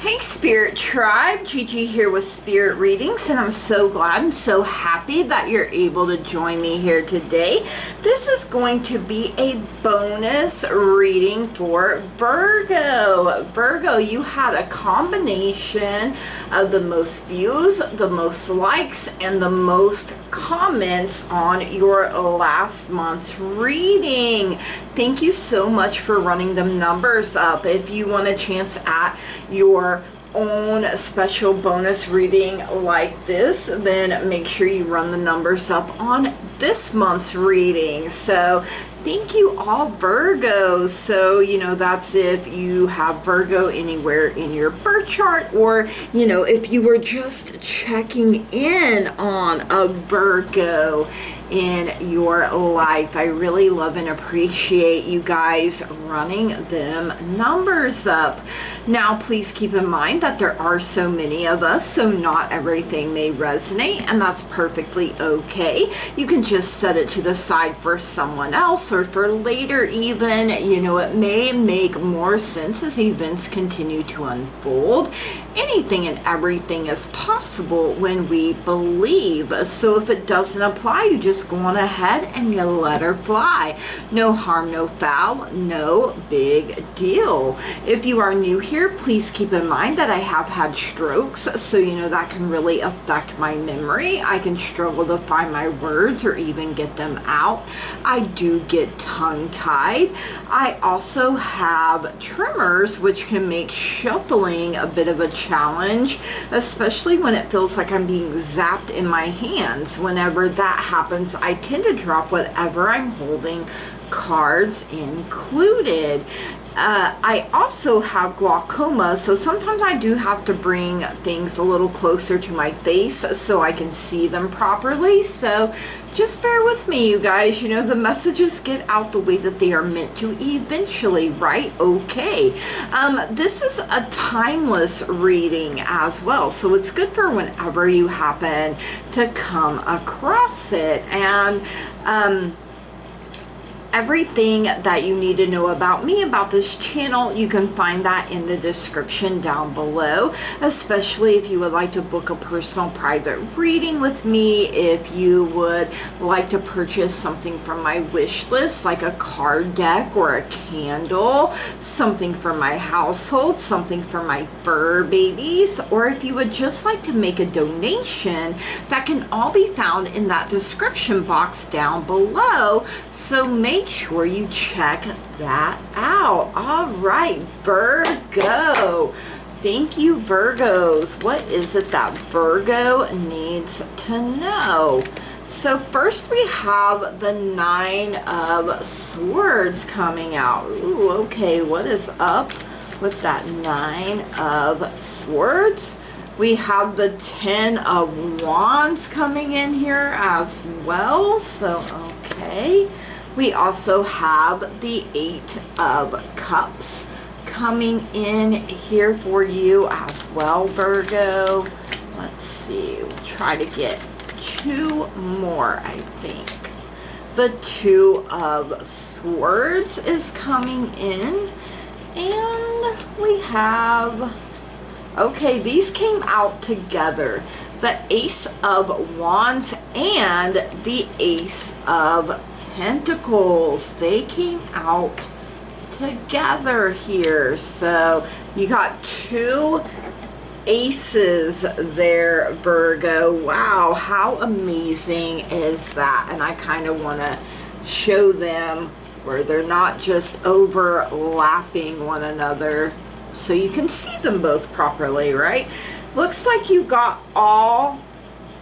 Hey Spirit Tribe, Gigi here with Spirit Readings, and I'm so glad and so happy that you're able to join me here today. This is going to be a bonus reading for Virgo. Virgo, you had a combination of the most views, the most likes, and the most comments on your last month's reading. Thank you so much for running them numbers up. If you want a chance at your own special bonus reading like this, then make sure you run the numbers up on this month's reading. So thank you all Virgos. So that's if you have Virgo anywhere in your birth chart, or if you were just checking in on a Virgo in your life. I really love and appreciate you guys running them numbers up. Now please keep in mind that there are so many of us, so not everything may resonate, and that's perfectly okay. You can just set it to the side for someone else or for later even. It may make more sense as events continue to unfold. Anything and everything is possible when we believe. So if it doesn't apply, you just go on ahead and you let her fly. No harm, no foul, no big deal. If you are new here, please keep in mind that I have had strokes, so that can really affect my memory. I can struggle to find my words or even get them out. I do get tongue-tied. I also have tremors, which can make shuffling a bit of a challenge, especially when it feels like I'm being zapped in my hands. Whenever that happens, I tend to drop whatever I'm holding, cards included. I also have glaucoma, so sometimes I do have to bring things a little closer to my face so I can see them properly. So just bear with me, you guys. The messages get out the way that they are meant to eventually, right? Okay. This is a timeless reading as well, so it's good for whenever you happen to come across it. And everything that you need to know about me, about this channel, you can find that in the description down below, especially if you would like to book a personal private reading with me, if you would like to purchase something from my wish list, like a card deck or a candle, something for my household, something for my fur babies, or if you would just like to make a donation, that can all be found in that description box down below. So make sure you check that out. All right, Virgo. Thank you, Virgos. What is it that Virgo needs to know? So first we have the Nine of Swords coming out. Ooh, okay, what is up with that Nine of Swords? We have the Ten of Wands coming in here as well. So, okay. We also have the Eight of Cups coming in here for you as well, Virgo. Let's see. We'll try to get two more, I think. The Two of Swords is coming in. And we have... okay, these came out together. The Ace of Wands and the Ace of Pentacles. They came out together here. So you got two aces there, Virgo. Wow, how amazing is that? And I kind of want to show them where they're not just overlapping one another, so you can see them both properly, right? Looks like you got all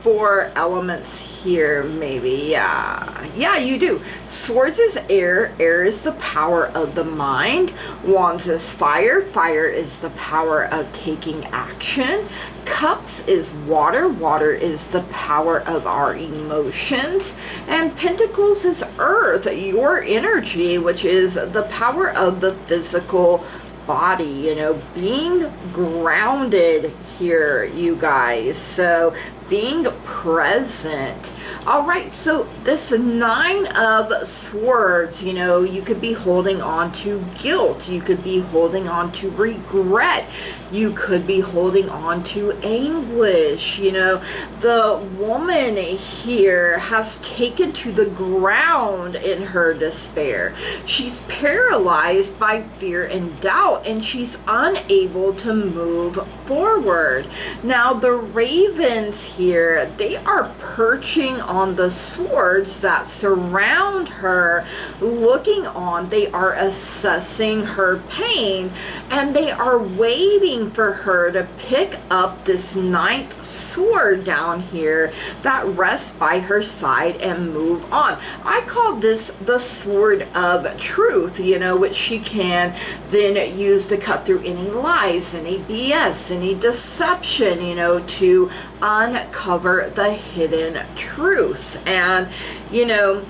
four elements here, maybe. Yeah, you do. Swords is air. Air is the power of the mind. Wands is fire. Fire is the power of taking action. Cups is water. Water is the power of our emotions. And Pentacles is earth, your energy, which is the power of the physical body, being grounded here, you guys. So being present. All right, so this Nine of Swords, you know, you could be holding on to guilt. You could be holding on to regret. You could be holding on to anguish. You know, the woman here has taken to the ground in her despair. She's paralyzed by fear and doubt, and she's unable to move forward. Now, the ravens here, they are perching on the swords that surround her, looking on. They are assessing her pain, and they are waiting for her to pick up this ninth sword down here that rests by her side and move on. I call this the sword of truth, you know, which she can then use to cut through any lies, any BS, any deception, you know, to uncover the hidden truths. And, you know,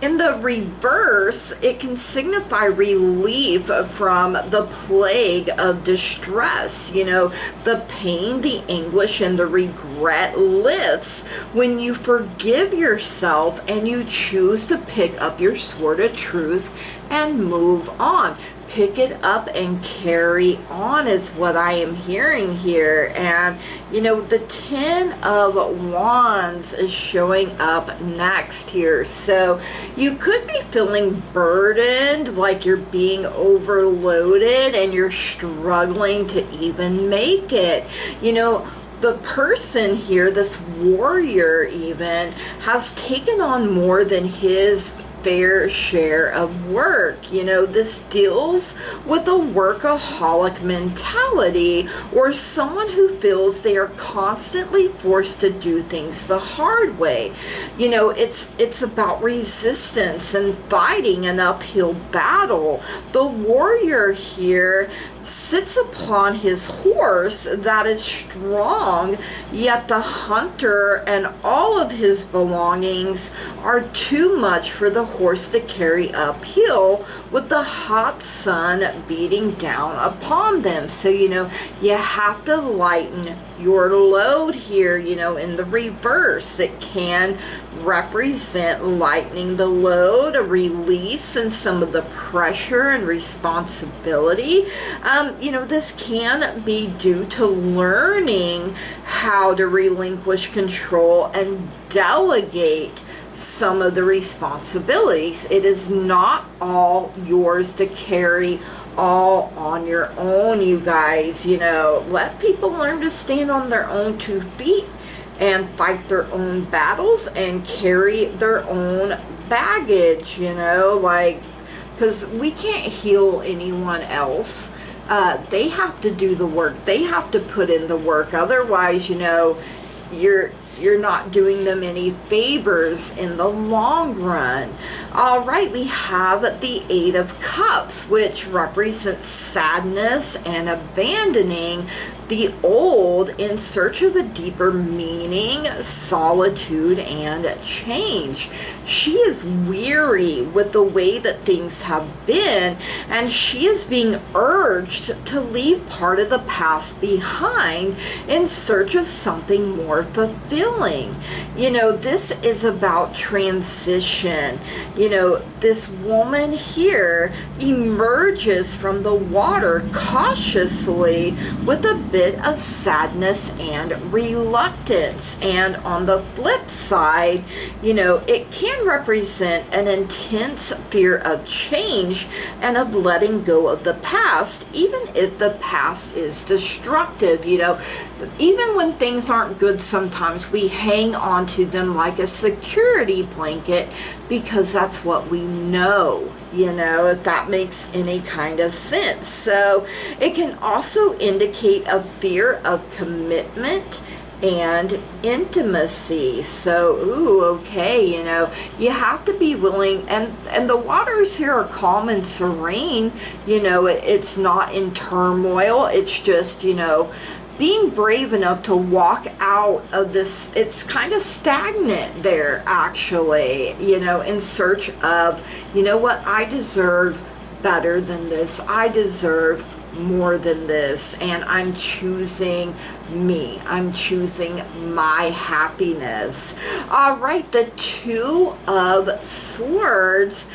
in the reverse, it can signify relief from the plague of distress. You know, the pain, the anguish, and the regret lifts when you forgive yourself and you choose to pick up your sword of truth and move on. Pick it up and carry on is what I am hearing here. And, you know, the Ten of Wands is showing up next here. So you could be feeling burdened, like you're being overloaded and you're struggling to even make it. You know, the person here, this warrior even, has taken on more than his fair share of work. You know, this deals with a workaholic mentality, or someone who feels they are constantly forced to do things the hard way. You know, it's about resistance and fighting an uphill battle. The warrior here sits upon his horse that is strong, yet the hunter and all of his belongings are too much for the horse to carry uphill with the hot sun beating down upon them. So, you know, you have to lighten your load here. You know, in the reverse, it can represent lightening the load, a release in some of the pressure and responsibility. You know, this can be due to learning how to relinquish control and delegate some of the responsibilities. It is not all yours to carry all on your own, you guys. You know, let people learn to stand on their own 2 feet and fight their own battles and carry their own baggage, you know, like, because we can't heal anyone else. They have to do the work. They have to put in the work. Otherwise, you know, you're not doing them any favors in the long run. All right, we have the Eight of Cups, which represents sadness and abandoning the old in search of a deeper meaning, solitude, and change. She is weary with the way that things have been, and she is being urged to leave part of the past behind in search of something more fulfilling. You know, this is about transition. You know, this woman here emerges from the water cautiously with a bit of sadness and reluctance. And on the flip side, you know, it can represent an intense fear of change and of letting go of the past, even if the past is destructive. You know, even when things aren't good, sometimes we hang on to them like a security blanket because that's what we know, you know, if that makes any kind of sense. So it can also indicate a fear of commitment and intimacy. So, ooh, okay, you know, you have to be willing, and the waters here are calm and serene. You know, it's not in turmoil. It's just, you know, being brave enough to walk out of this. It's kind of stagnant there, actually, you know, in search of, you know what, I deserve better than this. I deserve more than this, and I'm choosing me. I'm choosing my happiness. All right, the Two of Swords,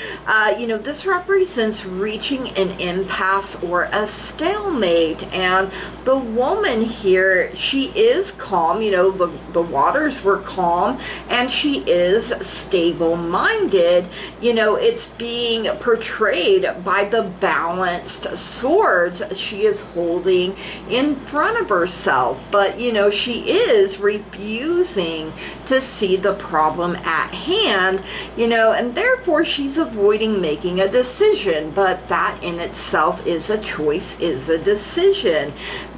this represents reaching an impasse or a stalemate, and the woman here, she is calm. The waters were calm, and she is stable-minded. It's being portrayed by the balanced swords she is holding in front of herself. But, she is refusing to see the problem at hand, and therefore she's avoiding making a decision. But that in itself is a choice, is a decision.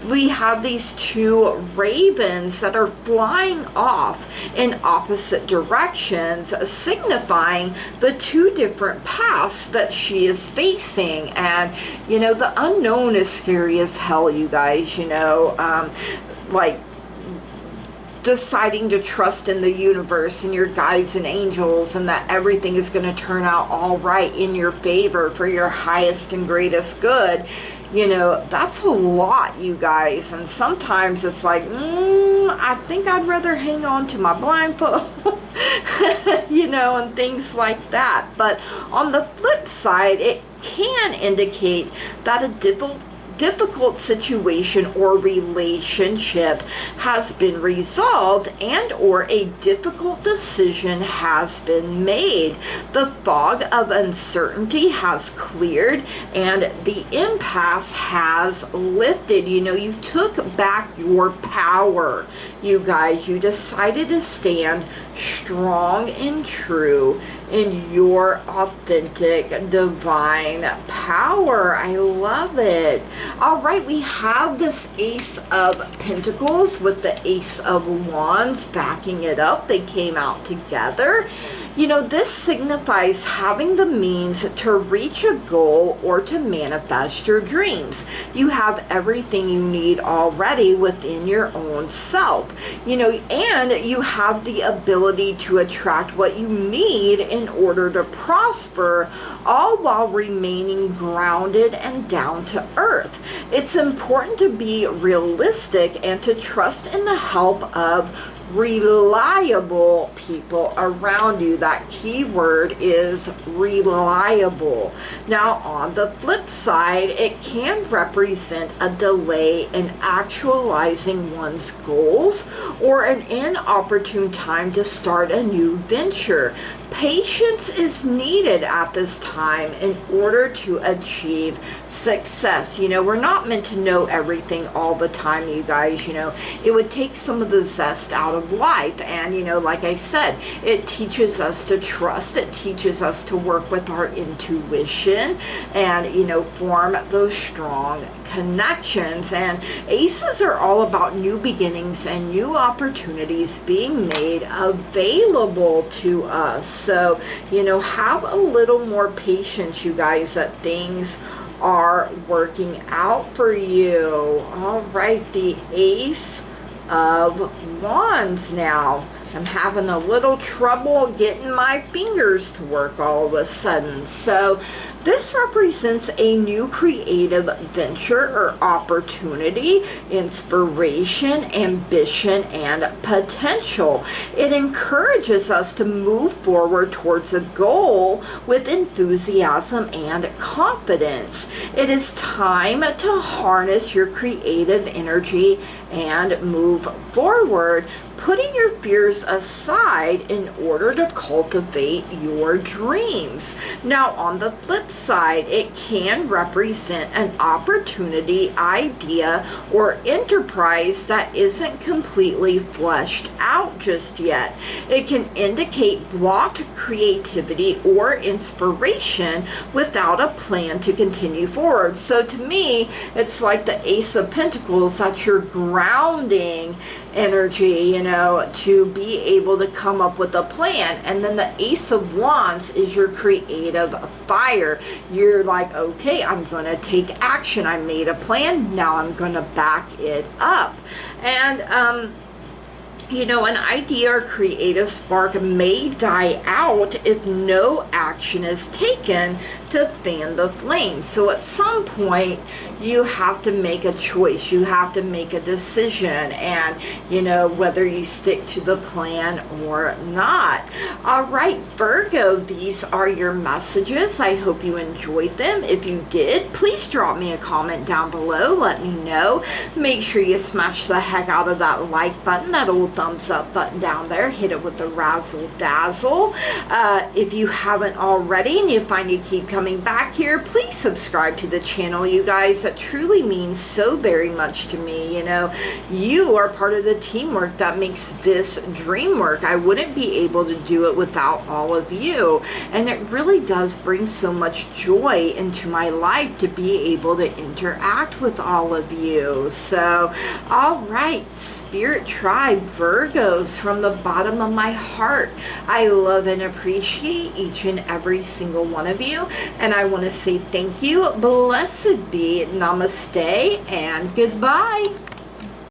We have these two ravens that are flying off in opposite directions, signifying the two different paths that she is facing. And, the unknown is scary as hell, you guys, like deciding to trust in the universe and your guides and angels, and that everything is going to turn out all right in your favor for your highest and greatest good. That's a lot, you guys. And sometimes it's like, I think I'd rather hang on to my blindfold, and things like that. But on the flip side, it can indicate that a difficult situation or relationship has been resolved, and or a difficult decision has been made. The fog of uncertainty has cleared and the impasse has lifted. You took back your power, you guys. You decided to stand strong and true in your authentic divine power. I love it. All right, we have this Ace of Pentacles with the Ace of Wands backing it up. They came out together. This signifies having the means to reach a goal or to manifest your dreams. You have everything you need already within your own self, and you have the ability to attract what you need in order to prosper, all while remaining grounded and down to earth. It's important to be realistic and to trust in the help of reliable people around you. That key word is reliable. Now, on the flip side, it can represent a delay in actualizing one's goals or an inopportune time to start a new venture. Patience is needed at this time in order to achieve success. We're not meant to know everything all the time, you guys. It would take some of the zest out of life. And, like I said, it teaches us to trust. It teaches us to work with our intuition and, form those strong connections. And aces are all about new beginnings and new opportunities being made available to us. So, have a little more patience, you guys, that things are working out for you. All right, the Ace of Wands now. I'm having a little trouble getting my fingers to work all of a sudden. So this represents a new creative venture or opportunity, inspiration, ambition, and potential. It encourages us to move forward towards a goal with enthusiasm and confidence. It is time to harness your creative energy and move forward, putting your fears aside in order to cultivate your dreams. Now, on the flip side, it can represent an opportunity, idea, or enterprise that isn't completely fleshed out just yet. It can indicate blocked creativity or inspiration without a plan to continue forward. So to me, it's like the Ace of Pentacles, that's your grounding energy, to be able to come up with a plan. And then the Ace of Wands is your creative fire. You're like, okay, I'm going to take action. I made a plan. Now I'm going to back it up. And, an idea or creative spark may die out if no action is taken to fan the flame. So at some point, you have to make a choice. You have to make a decision, and you know, whether you stick to the plan or not. All right, Virgo, these are your messages. I hope you enjoyed them. If you did, please drop me a comment down below. Let me know. Make sure you smash the heck out of that like button, that old thumbs up button down there. Hit it with the razzle dazzle. If you haven't already and you find you keep coming back here, please subscribe to the channel, you guys. That truly means so very much to me. You know, you are part of the teamwork that makes this dream work. I wouldn't be able to do it without all of you, and it really does bring so much joy into my life to be able to interact with all of you. So all right, Spirit Tribe, Virgos, from the bottom of my heart, I love and appreciate each and every single one of you, and I want to say thank you, blessed be, namaste, and goodbye.